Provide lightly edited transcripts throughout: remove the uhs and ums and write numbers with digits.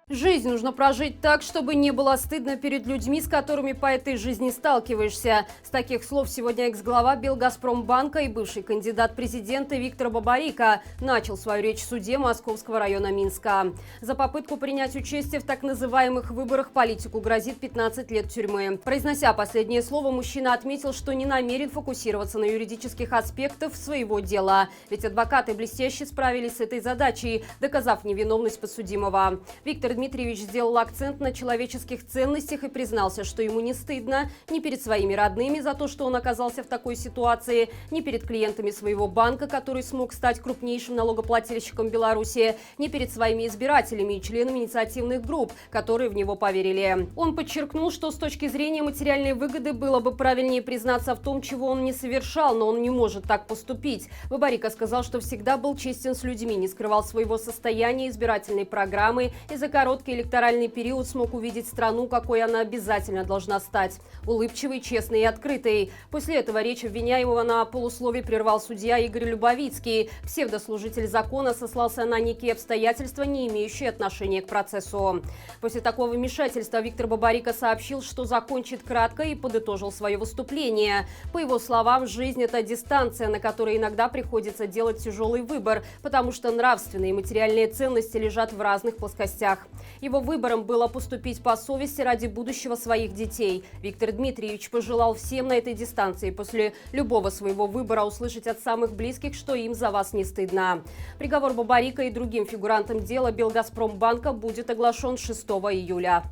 Жизнь нужно прожить так, чтобы не было стыдно перед людьми, с которыми по этой жизни сталкиваешься. С таких слов сегодня экс-глава Белгазпромбанка и бывший кандидат в президенты Виктор Бабарико начал свою речь в суде Московского района Минска. За попытку принять участие в так называемых выборах политику грозит 15 лет тюрьмы. Произнося последнее слово, мужчина отметил, что не намерен фокусироваться на юридических аспектах своего дела. Ведь адвокаты блестяще справились с этой задачей, доказав невиновность подсудимого. Виктор Дмитриевич сделал акцент на человеческих ценностях и признался, что ему не стыдно ни перед своими родными за то, что он оказался в такой ситуации, ни перед клиентами своего банка, который смог стать крупнейшим налогоплательщиком Беларуси, ни перед своими избирателями и членами инициативных групп, которые в него поверили. Он подчеркнул, что с точки зрения материальной выгоды было бы правильнее признаться в том, чего он не совершал, но он не может так поступить. Бабарико сказал, что всегда был честен с людьми, не скрывал своего состояния, избирательной программы и за короткий электоральный период смог увидеть страну, какой она обязательно должна стать. Улыбчивой, честной и открытой. После этого речь обвиняемого на полусловие прервал судья Игорь Любовицкий. Псевдослужитель закона сослался на некие обстоятельства, не имеющие отношения к процессу. После такого вмешательства Виктор Бабарико сообщил, что закончит кратко и подытожил свое выступление. По его словам, жизнь – это дистанция, на которой иногда приходится делать тяжелый выбор, потому что нравственные и материальные ценности лежат в разных плоскостях. Его выбором было поступить по совести ради будущего своих детей. Виктор Дмитриевич пожелал всем на этой дистанции после любого своего выбора услышать от самых близких, что им за вас не стыдно. Приговор Бабарико и другим фигурантам дела Белгазпромбанка будет оглашен 6 июля.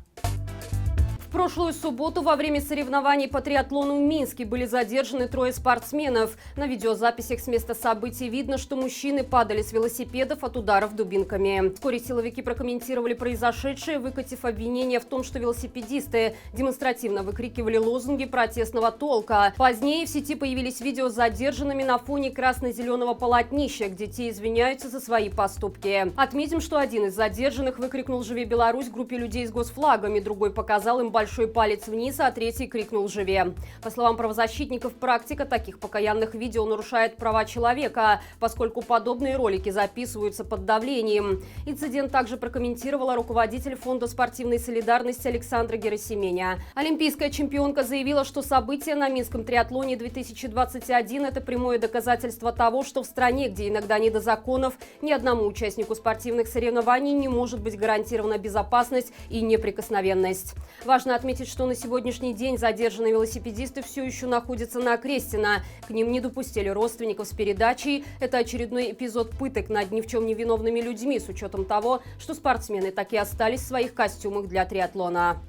В прошлую субботу во время соревнований по триатлону в Минске были задержаны 3 спортсменов. На видеозаписях с места событий видно, что мужчины падали с велосипедов от ударов дубинками. Вскоре силовики прокомментировали произошедшее, выкатив обвинение в том, что велосипедисты демонстративно выкрикивали лозунги протестного толка. Позднее в сети появились видео с задержанными на фоне красно-зеленого полотнища, где те извиняются за свои поступки. Отметим, что один из задержанных выкрикнул «Живи Беларусь» группе людей с госфлагами, другой показал им большой палец вниз, а третий крикнул «Живе!». По словам правозащитников, практика таких покаянных видео нарушает права человека, поскольку подобные ролики записываются под давлением. Инцидент также прокомментировала руководитель Фонда спортивной солидарности Александра Герасименя. Олимпийская чемпионка заявила, что события на Минском триатлоне 2021 – это прямое доказательство того, что в стране, где иногда не до законов, ни одному участнику спортивных соревнований не может быть гарантирована безопасность и неприкосновенность. Важно отметить, что на сегодняшний день задержанные велосипедисты все еще находятся на Крестина. К ним не допустили родственников с передачей. Это очередной эпизод пыток над ни в чем невиновными людьми, с учетом того, что спортсмены так и остались в своих костюмах для триатлона.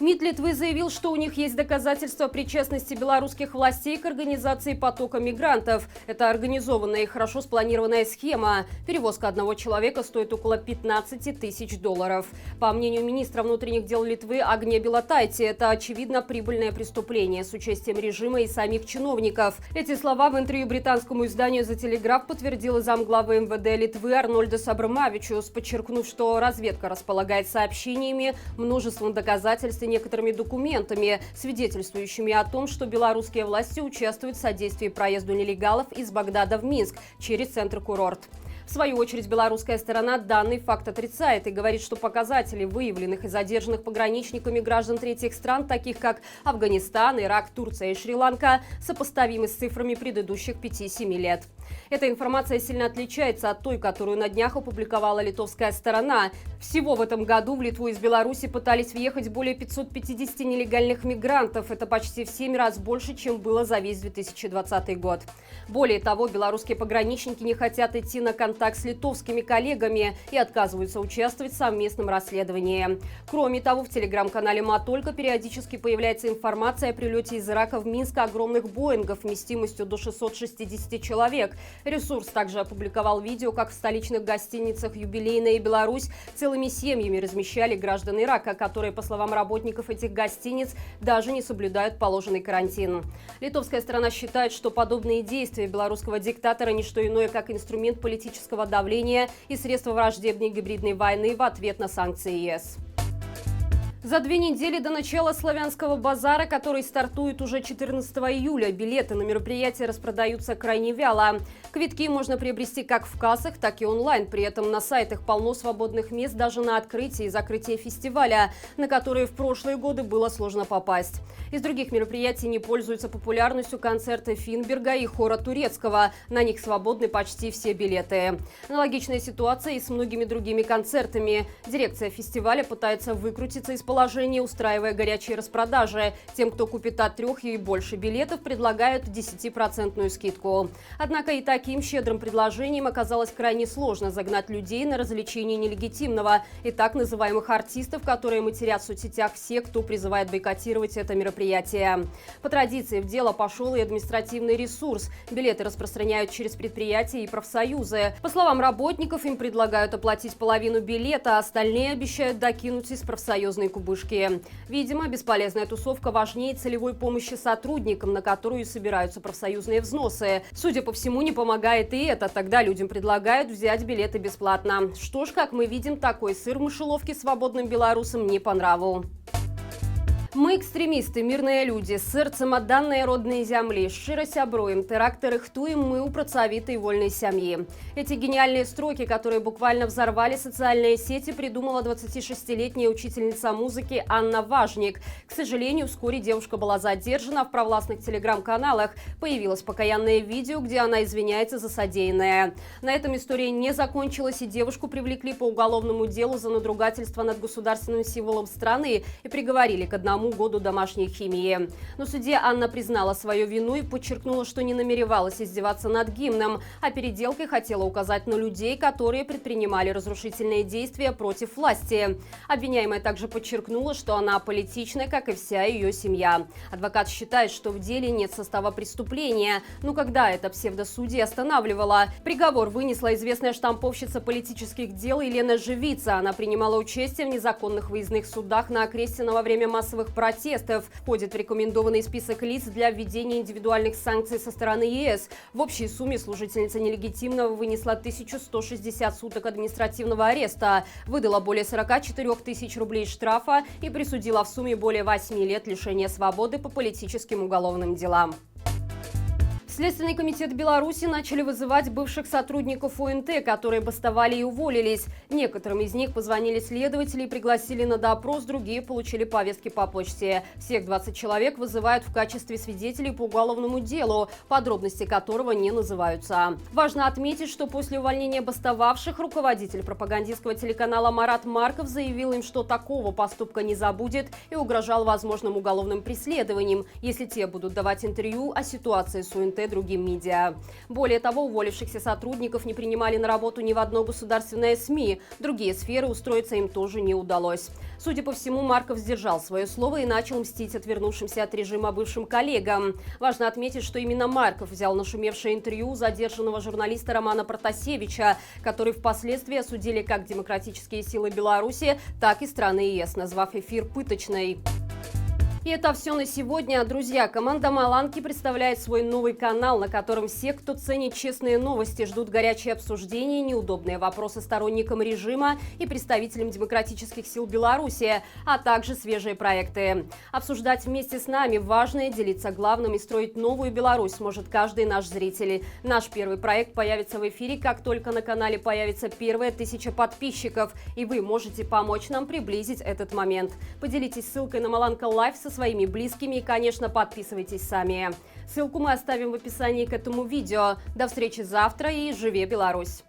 МИД Литвы заявил, что у них есть доказательства причастности белорусских властей к организации потока мигрантов. Это организованная и хорошо спланированная схема. Перевозка одного человека стоит около 15 тысяч долларов. По мнению министра внутренних дел Литвы Агния Белотайте, это очевидно прибыльное преступление с участием режима и самих чиновников. Эти слова в интервью британскому изданию «The Telegraph» подтвердил и замглавы МВД Литвы Арнольдас Абрамавичус, подчеркнув, что разведка располагает сообщениями, множеством доказательств и некоторыми документами, свидетельствующими о том, что белорусские власти участвуют в содействии проезду нелегалов из Багдада в Минск через центр-курорт. В свою очередь, белорусская сторона данный факт отрицает и говорит, что показатели выявленных и задержанных пограничниками граждан третьих стран, таких как Афганистан, Ирак, Турция и Шри-Ланка, сопоставимы с цифрами предыдущих 5-7 лет. Эта информация сильно отличается от той, которую на днях опубликовала литовская сторона. Всего в этом году в Литву из Беларуси пытались въехать более 550 нелегальных мигрантов. Это почти в 7 раз больше, чем было за весь 2020 год. Более того, белорусские пограничники не хотят идти на контакт с литовскими коллегами и отказываются участвовать в совместном расследовании. Кроме того, в телеграм-канале «Матолько» периодически появляется информация о прилете из Ирака в Минск огромных боингов вместимостью до 660 человек. Ресурс также опубликовал видео, как в столичных гостиницах «Юбилейная» и «Беларусь» целыми семьями размещали граждан Ирака, которые, по словам работников этих гостиниц, даже не соблюдают положенный карантин. Литовская сторона считает, что подобные действия белорусского диктатора – не что иное, как инструмент политического давления и средства враждебной гибридной войны в ответ на санкции ЕС. За 2 недели до начала славянского базара, который стартует уже 14 июля, билеты на мероприятие распродаются крайне вяло. Квитки можно приобрести как в кассах, так и онлайн. При этом на сайтах полно свободных мест даже на открытие и закрытие фестиваля, на которые в прошлые годы было сложно попасть. Из других мероприятий не пользуются популярностью концерты Финберга и хора Турецкого. На них свободны почти все билеты. Аналогичная ситуация и с многими другими концертами. Дирекция фестиваля пытается выкрутиться из положения, устраивая горячие распродажи. Тем, кто купит от 3 и больше билетов, предлагают 10% скидку. Однако и таким щедрым предложением оказалось крайне сложно загнать людей на развлечение нелегитимного и так называемых артистов, которые матерят в соцсетях все, кто призывает бойкотировать это мероприятие. По традиции в дело пошел и административный ресурс. Билеты распространяют через предприятия и профсоюзы. По словам работников, им предлагают оплатить половину билета, а остальные обещают докинуть из профсоюзной кубышки. Видимо, бесполезная тусовка важнее целевой помощи сотрудникам, на которую и собираются профсоюзные взносы. Судя по всему, не помогает и это. Тогда людям предлагают взять билеты бесплатно. Что ж, как мы видим, такой сыр в мышеловке свободным белорусам не по нраву. Мы экстремисты, мирные люди, з серцем отданные родной земли, широ сябруем, теракты рыхтуем мы у працавитой вольной семьи. Эти гениальные строки, которые буквально взорвали социальные сети, придумала 26-летняя учительница музыки Анна Важник. К сожалению, вскоре девушка была задержана, в провластных телеграм-каналах появилось покаянное видео, где она извиняется за содеянное. На этом история не закончилась, и девушку привлекли по уголовному делу за надругательство над государственным символом страны и приговорили к 1 году домашней химии. Но в суде Анна признала свою вину и подчеркнула, что не намеревалась издеваться над гимном, а переделкой хотела указать на людей, которые предпринимали разрушительные действия против власти. Обвиняемая также подчеркнула, что она аполитичная, как и вся ее семья. Адвокат считает, что в деле нет состава преступления. Но когда это псевдосудья останавливала? Приговор вынесла известная штамповщица политических дел Елена Живица. Она принимала участие в незаконных выездных судах на Окрестина во время массовых протестов. Входит в рекомендованный список лиц для введения индивидуальных санкций со стороны ЕС. В общей сумме служительница нелегитимного вынесла 1160 суток административного ареста, выдала более 44 тысяч рублей штрафа и присудила в сумме более 8 лет лишения свободы по политическим уголовным делам. Следственный комитет Беларуси начали вызывать бывших сотрудников ОНТ, которые бастовали и уволились. Некоторым из них позвонили следователи и пригласили на допрос, другие получили повестки по почте. Всех 20 человек вызывают в качестве свидетелей по уголовному делу, подробности которого не называются. Важно отметить, что после увольнения бастовавших руководитель пропагандистского телеканала Марат Марков заявил им, что такого поступка не забудет, и угрожал возможным уголовным преследованием, если те будут давать интервью о ситуации с ОНТ другим медиа. Более того, уволившихся сотрудников не принимали на работу ни в одно государственное СМИ. В другие сферы устроиться им тоже не удалось. Судя по всему, Марков сдержал свое слово и начал мстить отвернувшимся от режима бывшим коллегам. Важно отметить, что именно Марков взял нашумевшее интервью у задержанного журналиста Романа Протасевича, который впоследствии осудили как демократические силы Беларуси, так и страны ЕС, назвав эфир пыточной. И это все на сегодня. Друзья, команда Маланки представляет свой новый канал, на котором все, кто ценит честные новости, ждут горячие обсуждения, неудобные вопросы сторонникам режима и представителям демократических сил Беларуси, а также свежие проекты. Обсуждать вместе с нами важное, делиться главным и строить новую Беларусь сможет каждый наш зритель. Наш первый проект появится в эфире, как только на канале появится первая 1000 подписчиков, и вы можете помочь нам приблизить этот момент. Поделитесь ссылкой на Маланка Лайв со своими близкими и, конечно, подписывайтесь сами. Ссылку мы оставим в описании к этому видео. До встречи завтра и живи Беларусь!